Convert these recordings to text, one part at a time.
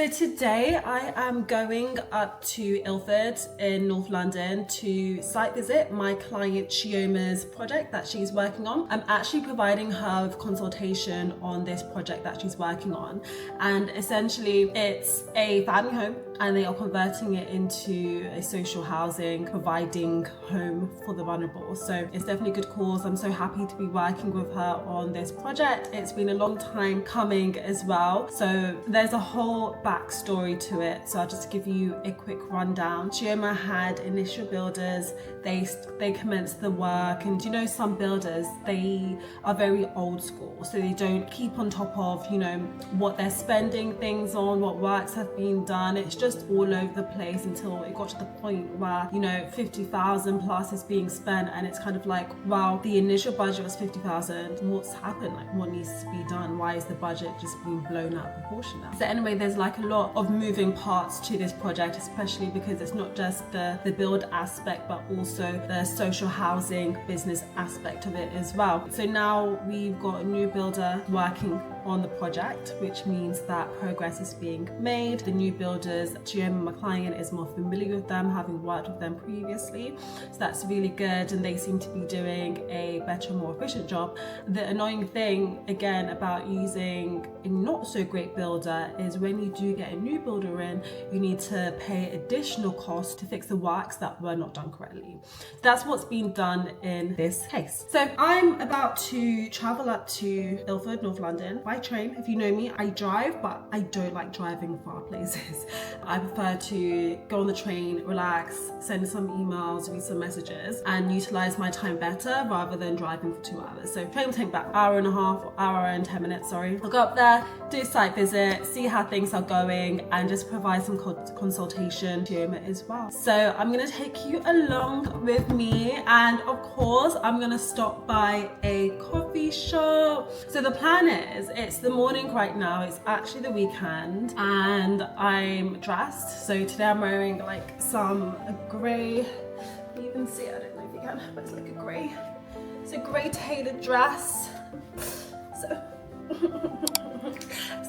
So today I am going up to Ilford in North London to site visit my client Chioma's project that she's working on. I'm actually providing her with consultation on this project that she's working on, and essentially it's a family home and they are converting it into a social housing, providing home for the vulnerable. So it's definitely a good cause. I'm so happy to be working with her on this project. It's been a long time coming as well. So there's a whole backstory to it. So I'll just give you a quick rundown. Chioma had initial builders. They commenced the work, and you know, some builders, they are very old school. So they don't keep on top of, you know, what they're spending things on, what works have been done. It's just all over the place until it got to the point where, you know, 50,000 plus is being spent, and it's kind of like, wow, the initial budget was 50,000. What's happened? Like, what needs to be done? Why is the budget just being blown out of proportion now? So anyway, there's like a lot of moving parts to this project, especially because it's not just the build aspect, but also the social housing business aspect of it as well. So now we've got a new builder working on the project, which means that progress is being made. The new builders, Chioma, my client, is more familiar with them, having worked with them previously, so that's really good, and they seem to be doing a better, more efficient job. The annoying thing again about using a not so great builder is when you do get a new builder in, you need to pay additional costs to fix the works that were not done correctly. That's what's been done in this case. So I'm about to travel up to Ilford, North London by train. If you know me, I drive, but I don't like driving far places. I prefer to go on the train, relax, send some emails, read some messages, and utilize my time better rather than driving for 2 hours. So train will take about hour and a half, or hour and 10 minutes, sorry. I'll go up there, do a site visit, see how things are going, and just provide some consultation to him as well. So I'm gonna take you along with me, and of course I'm gonna stop by a coffee shop. So the plan is, it's the morning right now, it's actually the weekend, and I'm dressed. So today I'm wearing like a grey, you can see, I don't know if you can, but it's like a grey, it's a grey tailored dress.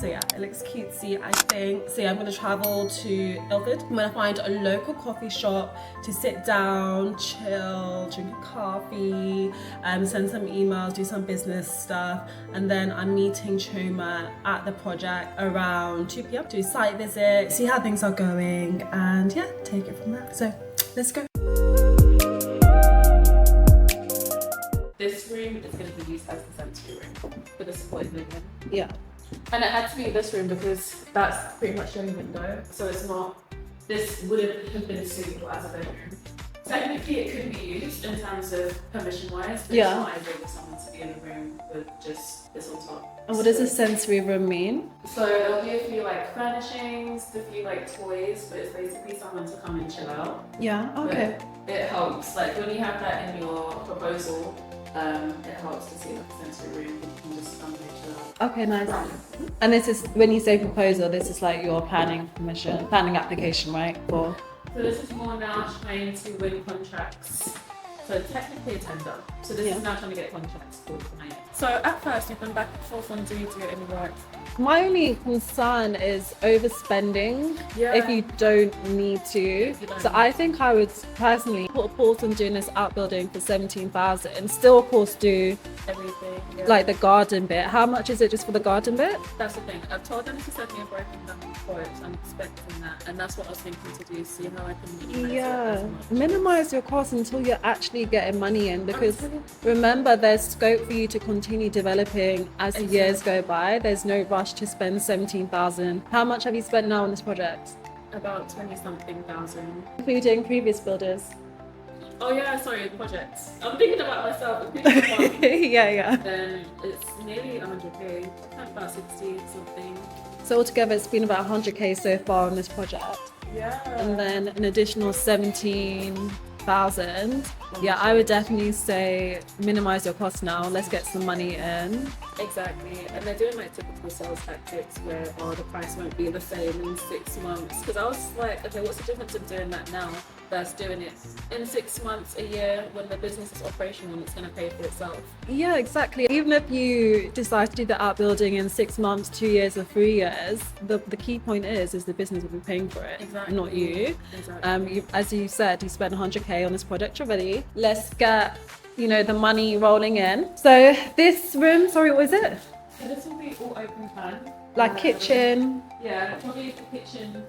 So yeah, it looks cutesy, I think. So yeah, I'm gonna travel to Ilford. I'm gonna find a local coffee shop to sit down, chill, drink a coffee, send some emails, do some business stuff, and then I'm meeting Chioma at the project around 2 p.m. do a site visit, see how things are going, and yeah, take it from there. So let's go. This room is going to be used as the sensory room for the supported living. Yeah. And it had to be this room because that's pretty much the only window. So it's not, this wouldn't have been suitable as a bedroom. Technically it could be used in terms of permission wise, but Yeah. it's not ideal for someone to be in a room with just this on top. And what does a sensory room mean? So there'll be a few like furnishings, a few like toys, but it's basically someone to come and chill out. Yeah, okay. But it helps, like when you have that in your proposal, it helps to see like a sensory room, you can just come and chill out. Okay, nice. And this is, when you say proposal, this is like your planning application, right? For So this is more now trying to win contracts. So technically a tender. So this is now trying to get contracts for clients. So at first you've been back and forth on do you do any work? my only concern is overspending if you don't need to. So I think I would personally put a pause on doing this outbuilding for 17,000 and still of course do Everything. like the garden bit. How much is it just for the garden bit? That's the thing. I've told them to send me a broken down quote. I'm expecting that, and that's what I was thinking to do. See how I can minimize it as much. Minimize your costs until you're actually getting money in, because remember there's scope for you to continue developing as the years go by. There's no rush to spend 17,000. How much have you spent now on this project? About 20-something thousand. Including previous builders. Oh yeah, sorry, projects. I'm thinking about myself. I'm thinking about yeah. then it's nearly 100k, about 60 something. So altogether it's been about 100k so far on this project. Yeah. And then an additional 17,000. Yeah, I would definitely say minimize your costs now. Let's get some money in. Exactly, and they're doing like typical sales tactics where the price won't be the same in 6 months. Because I was like, okay, what's the difference of doing that now that's doing it in 6 months, a year, when the business is operational, it's going to pay for itself. Yeah, exactly. Even if you decide to do the outbuilding in 6 months, 2 years, or 3 years, the key point is the business will be paying for it, Exactly. not you. Exactly. As you said, you spent 100k on this project already. Let's get the money rolling in. So this room, sorry, what is it? So this will be all open plan. Like kitchen. Yeah, probably the kitchen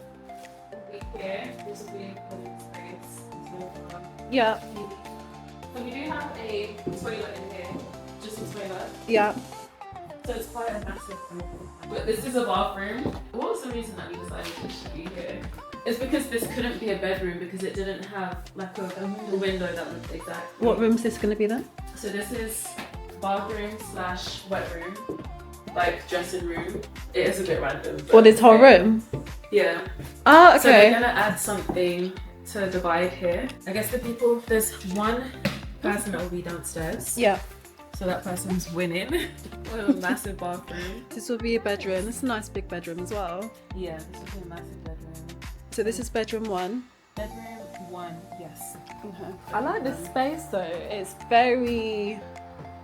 will be here. This will be a living space. Yeah. So we do have a toilet in here, just a toilet. Yeah. So it's quite a massive room. But this is a bathroom. What was the reason that we decided it should be here? It's because this couldn't be a bedroom because it didn't have like a window that looked exactly. What room is this going to be then? So this is bathroom / wet room, like dressing room. It is a bit random. For this whole room? Yeah. Ah, okay. So we're gonna add something to divide here. I guess there's one person that will be downstairs. Yeah. So that person's winning. With a massive bathroom. This will be a bedroom. This is a nice big bedroom as well. Yeah, this will be a massive bedroom. So this is bedroom 1. Bedroom 1, yes. Okay. I like this space though. It's very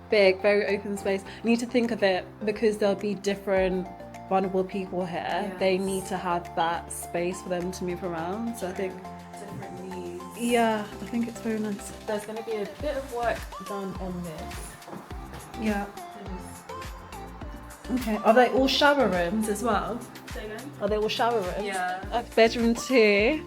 big, very open space. You need to think of it because there'll be different vulnerable people here. Yes. They need to have that space for them to move around. So I think, Different needs. yeah, I think it's very nice. There's going to be a bit of work done on this. Yeah. Okay. Are they all shower rooms as well? Say again? Are they all shower rooms? Yeah. Bedroom 2.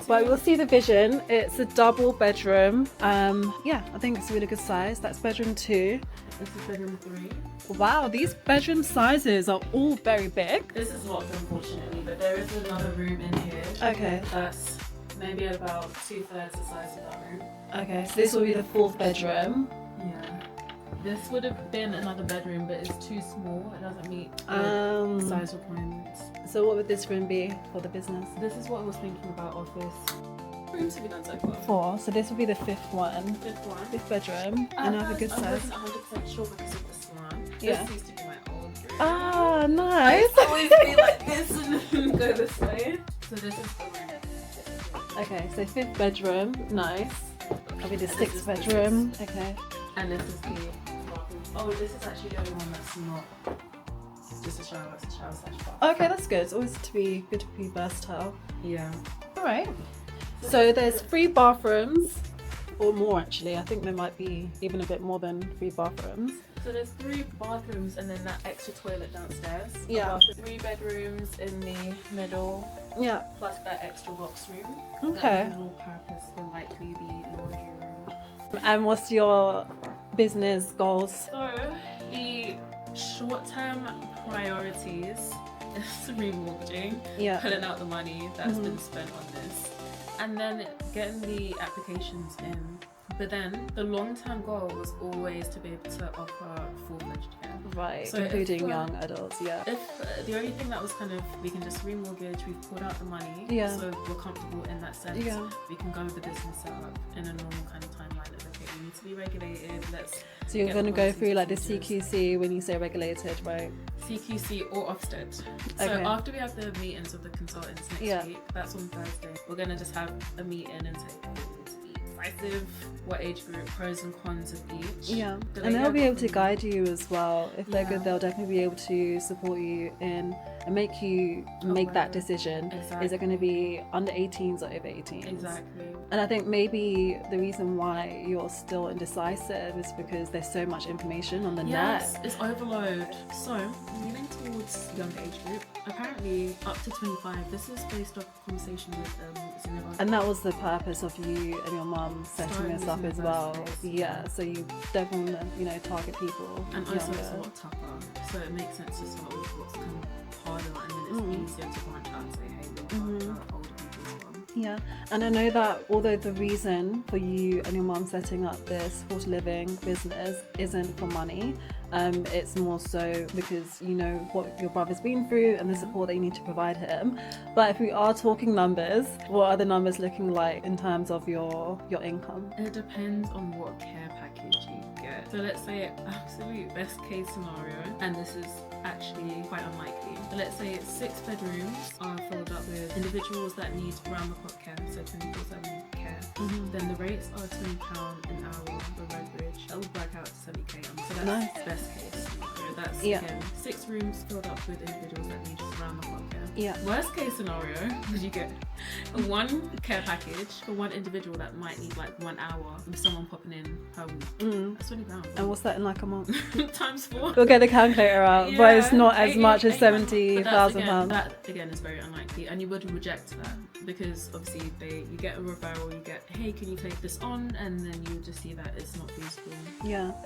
But we'll see the vision. It's a double bedroom. Yeah, I think it's a really good size. That's bedroom 2. This is bedroom 3. Wow, these bedroom sizes are all very big. This is locked, unfortunately, but there is another room in here. Okay. That's maybe about 2/3 the size of that room. Okay, so this will be the 4th bedroom. Yeah. This would have been another bedroom, but it's too small. It doesn't meet the size requirements. So what would this room be for the business? This is what I was thinking about office. Rooms have we done so far? 4. So this will be the 5th one. 5th one. 5th bedroom. And have a good I size. wasn't 100% sure because of this one. Yeah. This used to be my old room. Ah, I nice. used to always be like this and then go this way. So this is the room. Okay, so 5th bedroom. Nice. That'll be the This 6th is the bedroom. Okay. And this is the bathroom. Oh, this is actually the only one that's not. It's just a shower. It's a shower / bath. Okay, that's good. It's always good to be versatile. Yeah. All right. So there's 3 bathrooms, or more actually. I think there might be even a bit more than 3 bathrooms. So there's 3 bathrooms and then that extra toilet downstairs. Yeah. 3 bedrooms in the middle, Yeah. plus that extra box room. Okay. That will purpose will likely be laundry room. And what's your business goals? So the short-term priorities is remortgaging, Yeah. pulling out the money that's been spent on this, and then getting the applications in. But then the long-term goal was always to be able to offer full-fledged care. Right. So Including if, young adults. Yeah. If the only thing that was kind of, we can just remortgage, we've pulled out the money, Yeah. so we're comfortable in that sense. Yeah. We can go with the business setup in a normal kind of timeline of, okay, we need to be regulated, let's So you're get going to the go policies through like the and procedures. CQC when you say regulated, right? CQC or Ofsted. So Okay. after we have the meetings with the consultants next Yeah. week, that's on Thursday, we're going to just have a meeting and say, decisive, what age group, pros and cons of each. Yeah. The And lady they'll I be got able to from- guide you as well. If they're Yeah. good, they'll definitely be able to support you in and make you make that Aware. decision. Exactly. Is it going to be under 18s or over 18s? Exactly. And I think maybe the reason why you're still indecisive is because there's so much information on the Yes, net. it's overload. So, moving towards younger age group, apparently up to 25, this is based off conversation with Zinniva. And that was the purpose of you and your mum setting Starting this up this as well. university. Yeah, so you definitely, target people And also it's a younger. lot tougher, so it makes sense to start with what's kind of harder, and then it's easier to branch out and say, hey, look, older people as well. Yeah, and I know that although the reason for you and your mum setting up this supported living business isn't for money, it's more so because you know what your brother's been through and the support that you need to provide him. But if we are talking numbers, what are the numbers looking like in terms of your income? It depends on what care package you get. So let's say absolute best case scenario, and this is actually quite unlikely. So let's say 6 bedrooms are filled up with individuals that need round-the-clock care, so 24/7 care. Then the rates are £20 an hour for Redbridge. That would work out to 70k. So that's best case scenario. That's again 6 rooms filled up with individuals that need round-the-clock care. Worst case scenario is you get one care package for one individual that might need like 1 hour with someone popping in per week. That's £20. And what's that in like a month? Times 4. We'll get the calculator out, but it's not as much as £70,000. That again is very unlikely, and you would reject that because obviously you get a referral, you get, hey, can you take this on, and then you just see that it's not feasible.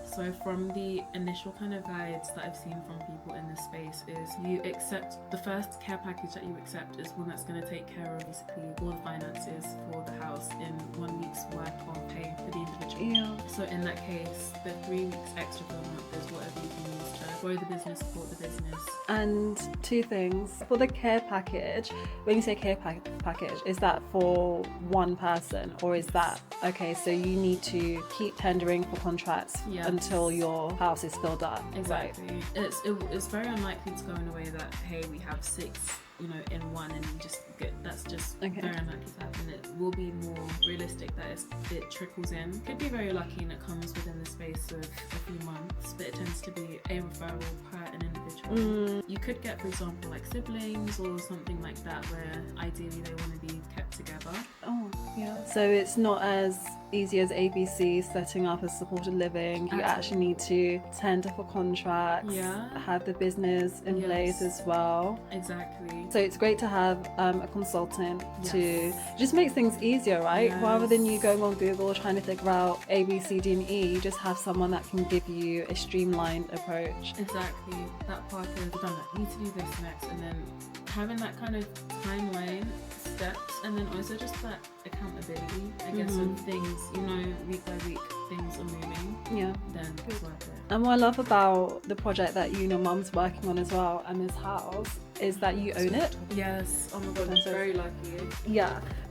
So from the initial kind of guides that I've seen from people in this space is you accept the first care package that you accept is one that's going to take care of basically all the finances for the house in 1 week's worth of pay for the individual. So in that case, the 3 weeks extra for the month is whatever you can use to grow the business, support the business. And 2 things. For the care package, when you say care package, is that for one person, or is that, okay, so you need to keep tendering for contracts until your house is filled up? Exactly. Right. It's very unlikely to go in a way that, hey, we have 6, in one, and you just get, that's just very unlikely to happen. It will be more realistic that it trickles in. Could be very lucky and it comes within the space of a few months, but it tends to be a referral per an individual. You could get, for example, like siblings or something like that, where ideally they want to be kept together. So it's not as easy as ABC setting up a supported living. You actually need to tender for contracts, have the business in place as well. Exactly. So it's great to have a consultant to just make things easier, right? Rather than you going on Google trying to figure out A, B, C, D, and E, you just have someone that can give you a streamlined approach. Exactly. That part of done that. Need to do this next, and then having that kind of timeline, steps, and then also just that accountability, I guess, of things, week by week things are moving. Then it's worth it. And what I love about the project that you and your mum's working on as well, and this house, is that you own it. Yes. Oh my god, I'm very lucky.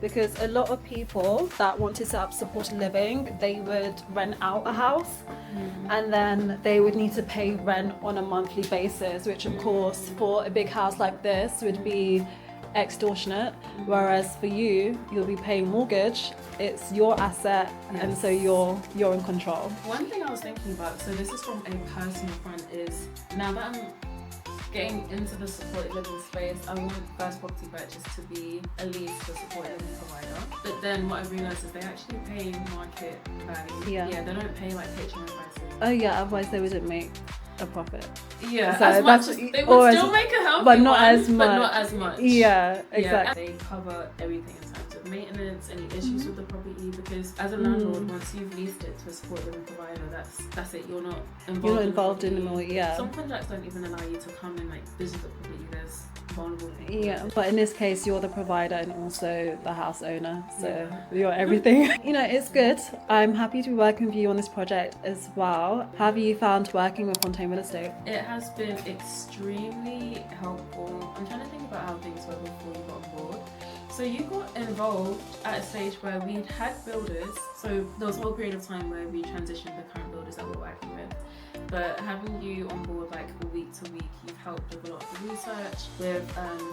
Because a lot of people that want to set up supported living, they would rent out a house and then they would need to pay rent on a monthly basis, which of course for a big house like this would be extortionate, whereas for you'll be paying mortgage, it's your asset, and so you're in control. One thing I was thinking about, so this is from a personal front, is now that I'm getting into the supported living space, I want first property purchase to be a lease to a supported living provider. But then what I realised is they actually pay market value. They don't pay like HMO prices. Otherwise they wouldn't make a profit. So as much as they would still make a healthy but not one, as much. But not as much. Exactly. They cover everything in terms of maintenance, any issues with the property, because as a landlord, once you've leased it to a supported living provider, that's it. You're not involved in the more. Some contracts don't even allow you to come and like visit the property. There's vulnerable people. But in this case you're the provider and also the house owner, so you're everything. It's good. I'm happy to be working with you on this project as well. How have you found working with Fontaine Real Estate? It has been extremely helpful. I'm trying to think about how things were before you got on board. So you got involved at a stage where we'd had builders, so there was a whole period of time where we transitioned the current builders that we're working with. But having you on board like week to week, you've helped with a lot of the research with,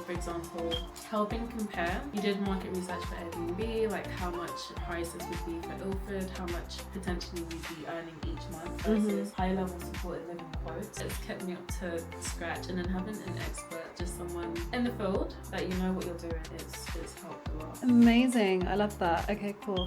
for example, helping compare. You did market research for Airbnb, like how much prices would be for Ilford, how much potentially we'd be earning each month versus high-level supported living quotes. It's kept me up to scratch, and then having an expert, just someone in the field that you know what you're doing, it's helped a lot. Amazing, I love that. Okay, cool.